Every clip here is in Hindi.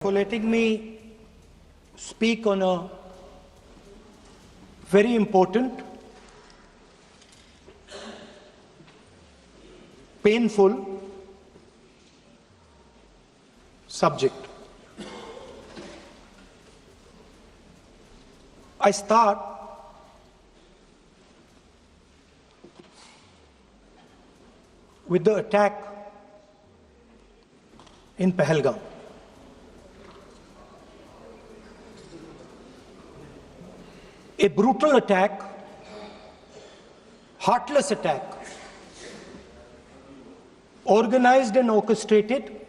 For letting me speak on a very important, painful subject. I start with the attack in Pahalgam. A brutal attack, heartless attack, organized and orchestrated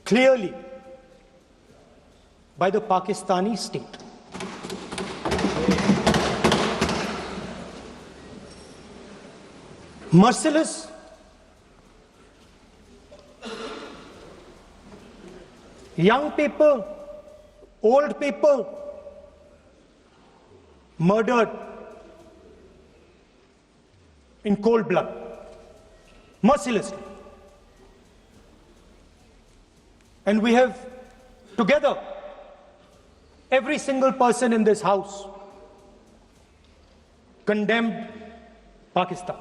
clearly by the Pakistani state. Merciless, young people, old people, murdered in cold blood, mercilessly. And we have together, every single person in this house, condemned Pakistan.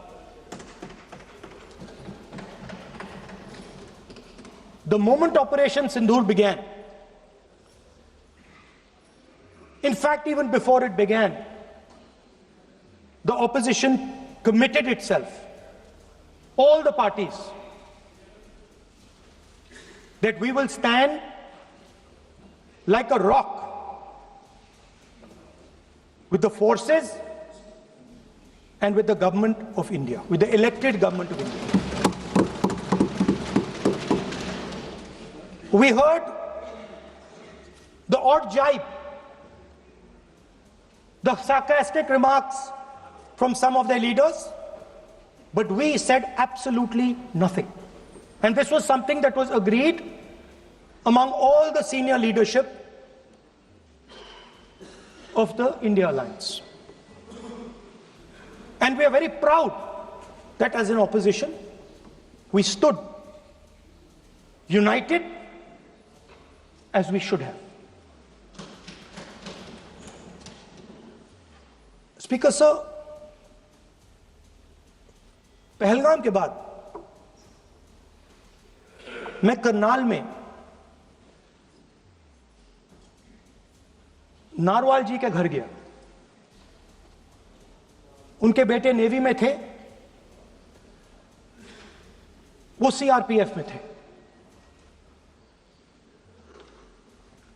The moment Operation Sindoor began, in fact, even before it began, the opposition committed itself, all the parties, that we will stand like a rock with the forces and with the government of India, with the elected government of India. We heard the odd jibe, the sarcastic remarks from some of their leaders, but we said absolutely nothing. And this was something that was agreed among all the senior leadership of the India Alliance. And we are very proud that as an opposition, we stood united as we should have. Speaker sir, Pahalgam के बाद मैं करनाल में नारवाल जी के घर गया। उनके बेटे नेवी में थे, वो सीआरपीएफ में थे।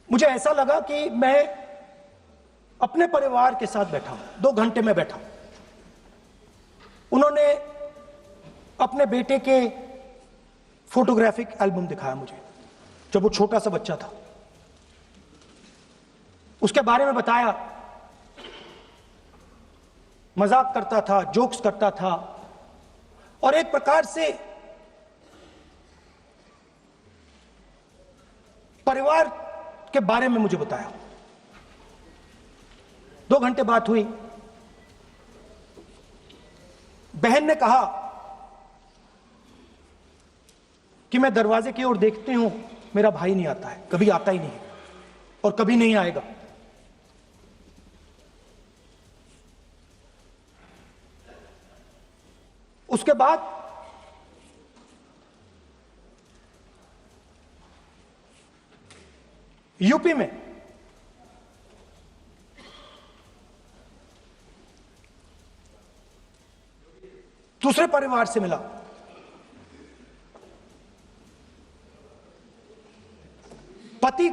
मुझे ऐसा लगा कि मैं अपने परिवार के साथ बैठा हूं, 2 घंटे में बैठा हूं। उन्होंने अपने बेटे के फोटोग्राफिक एल्बम दिखाया मुझे, जब वो छोटा सा बच्चा था। उसके बारे में बताया, मजाक करता था, जोक्स करता था, और एक प्रकार से परिवार के बारे में मुझे बताया। 2 घंटे बात हुई। बहन ने कहा कि मैं दरवाजे की ओर देखती हूं, मेरा भाई नहीं आता है, कभी आता ही नहीं और कभी नहीं आएगा। उसके बाद यूपी में दूसरे परिवार से मिला। पति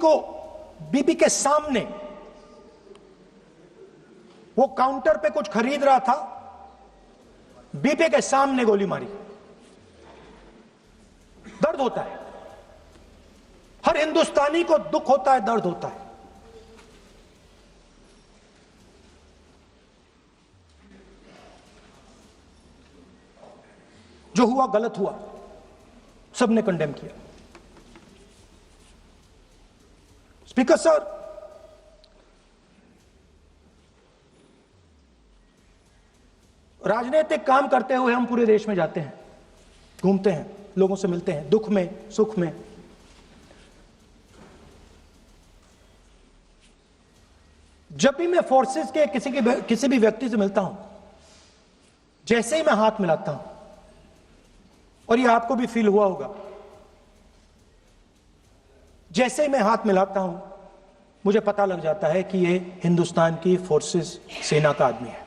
को बीबी के सामने, वो काउंटर पे कुछ खरीद रहा था, बीबी के सामने गोली मारी। दर्द होता है, हर हिंदुस्तानी को दुख होता है, दर्द होता है। जो हुआ गलत हुआ, सबने कंडेम किया। स्पीकर सर, राजनीतिक काम करते हुए हम पूरे देश में जाते हैं, घूमते हैं, लोगों से मिलते हैं, दुख में, सुख में। जब भी मैं फोर्सेस के किसी भी व्यक्ति से मिलता हूं, जैसे ही मैं हाथ मिलाता हूं, और ये आपको भी फील हुआ होगा, जैसे ही मैं हाथ मिलाता हूं मुझे पता लग जाता है कि ये हिंदुस्तान की फोर्सेस सेना का आदमी है।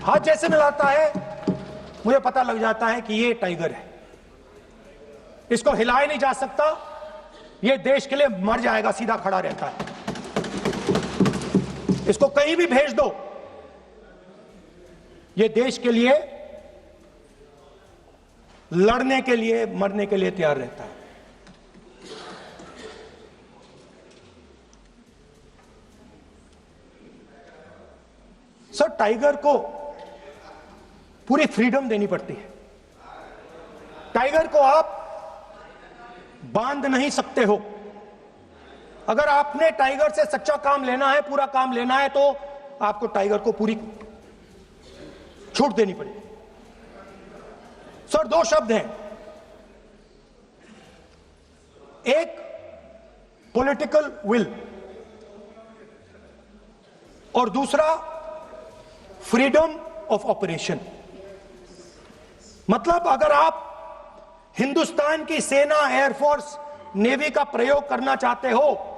हाथ जैसे मिलाता है मुझे पता लग जाता है कि ये टाइगर है, इसको हिलाया नहीं जा सकता, ये देश के लिए मर जाएगा, सीधा खड़ा रहता है, इसको कहीं भी भेज दो, ये देश के लिए लड़ने के लिए, मरने के लिए तैयार रहता है। सर, टाइगर को पूरी फ्रीडम देनी पड़ती है। टाइगर को आप बांध नहीं सकते हो। अगर आपने टाइगर से सच्चा काम लेना है, पूरा काम लेना है, तो आपको टाइगर को पूरी छूट देनी पड़ेगी। सर, दो शब्द हैं, एक पॉलिटिकल विल और दूसरा फ्रीडम ऑफ ऑपरेशन। मतलब अगर आप हिंदुस्तान की सेना, एयरफोर्स, नेवी का प्रयोग करना चाहते हो,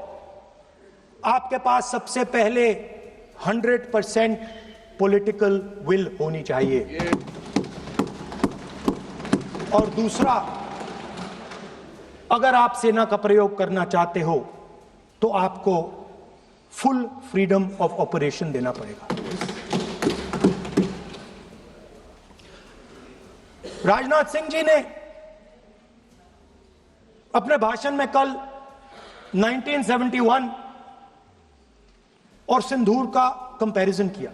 आपके पास सबसे पहले 100% पॉलिटिकल विल होनी चाहिए, और दूसरा, अगर आप सेना का प्रयोग करना चाहते हो तो आपको फुल फ्रीडम ऑफ ऑपरेशन देना पड़ेगा। राजनाथ सिंह जी ने अपने भाषण में कल 1971 और सिंदूर का कंपैरिजन किया,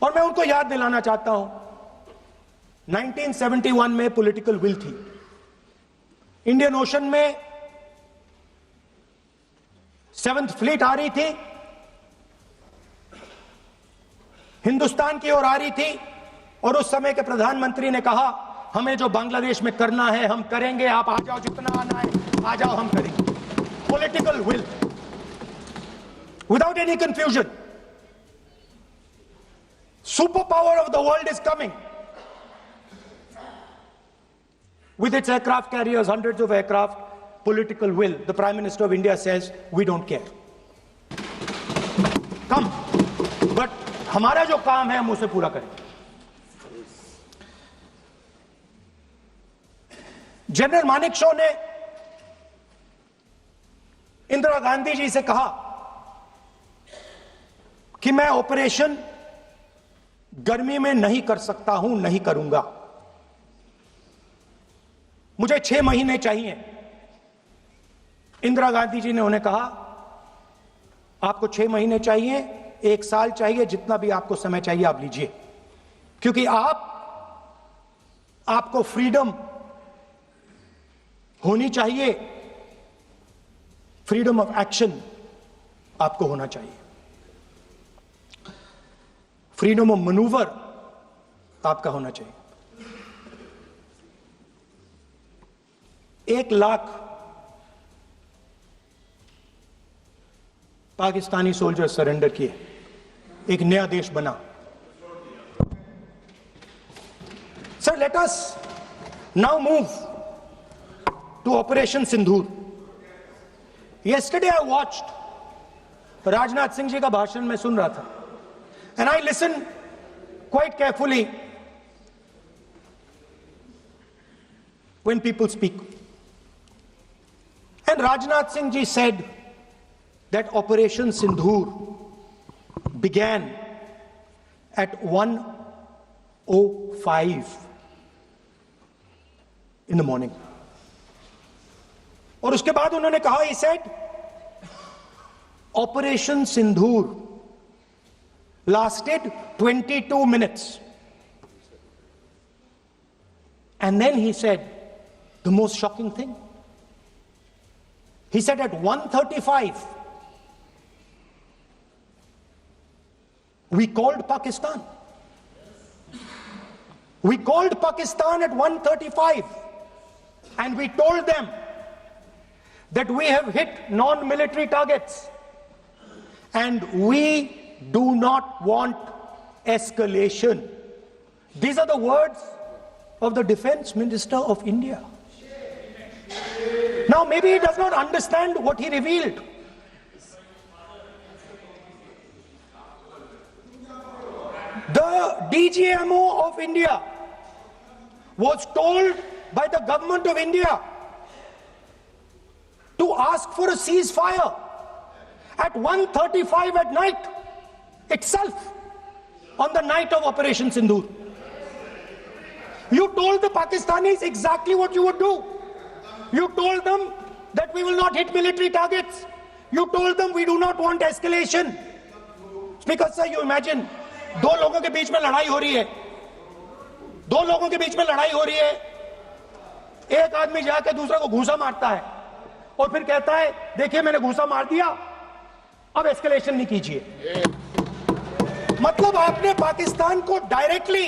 और मैं उनको याद दिलाना चाहता हूं, 1971 में पॉलिटिकल विल थी, इंडियन ओशन में 7th फ्लीट आ रही थी, हिंदुस्तान की ओर आ रही थी, और उस समय के प्रधानमंत्री ने कहा, हमें जो बांग्लादेश में करना है हम करेंगे, आप आ जाओ, जितना आना है आ जाओ, हम करेंगे। Political will, without any confusion. Super power of the world is coming with its aircraft carriers, hundreds of aircraft, political will. The Prime Minister of India says, we don't care. Come. But हमारा जो काम है हम उसे पूरा करेंगे। जनरल मानेकशॉ ने इंदिरा गांधी जी से कहा कि मैं ऑपरेशन गर्मी में नहीं कर सकता हूं, नहीं करूंगा, मुझे 6 महीने चाहिए। इंदिरा गांधी जी ने उन्हें कहा, आपको 6 महीने चाहिए, 1 साल चाहिए, जितना भी आपको समय चाहिए आप लीजिए, क्योंकि आपको फ्रीडम होनी चाहिए, फ्रीडम ऑफ एक्शन आपको होना चाहिए, फ्रीडम ऑफ मैनूवर आपका होना चाहिए। 1 लाख पाकिस्तानी सोल्जर सरेंडर किए, एक नया देश बना। Sir, let us now move to operation Sindoor. Yesterday I watched, Rajnath Singh ji का भाषण में सुन रहा था, and I listen quite carefully when people speak. And Rajnath Singh ji said that Operation Sindoor began at 1:05 in the morning. और उसके बाद उन्होंने कहा, he said, Operation Sindoor lasted 22 minutes. And then he said the most shocking thing. He said at 1:35, We called Pakistan. We called Pakistan at 1:35 and we told them that we have hit non-military targets and we do not want escalation. These are the words of the Defense Minister of India. Now maybe he does not understand what he revealed. The DGMO of India was told by the government of India to ask for a ceasefire at 1:35 at night itself, on the night of Operation Sindoor. You told the Pakistanis exactly what you would do. You told them that we will not hit military targets. You told them we do not want escalation. Speaker sir, you imagine, दो लोगों के बीच में लड़ाई हो रही है, दो लोगों के बीच में लड़ाई हो रही है, एक आदमी जाके दूसरे को घूंसा मारता है और फिर कहता है देखिए मैंने घूंसा मार दिया, अब एस्केलेशन नहीं कीजिए। मतलब आपने पाकिस्तान को डायरेक्टली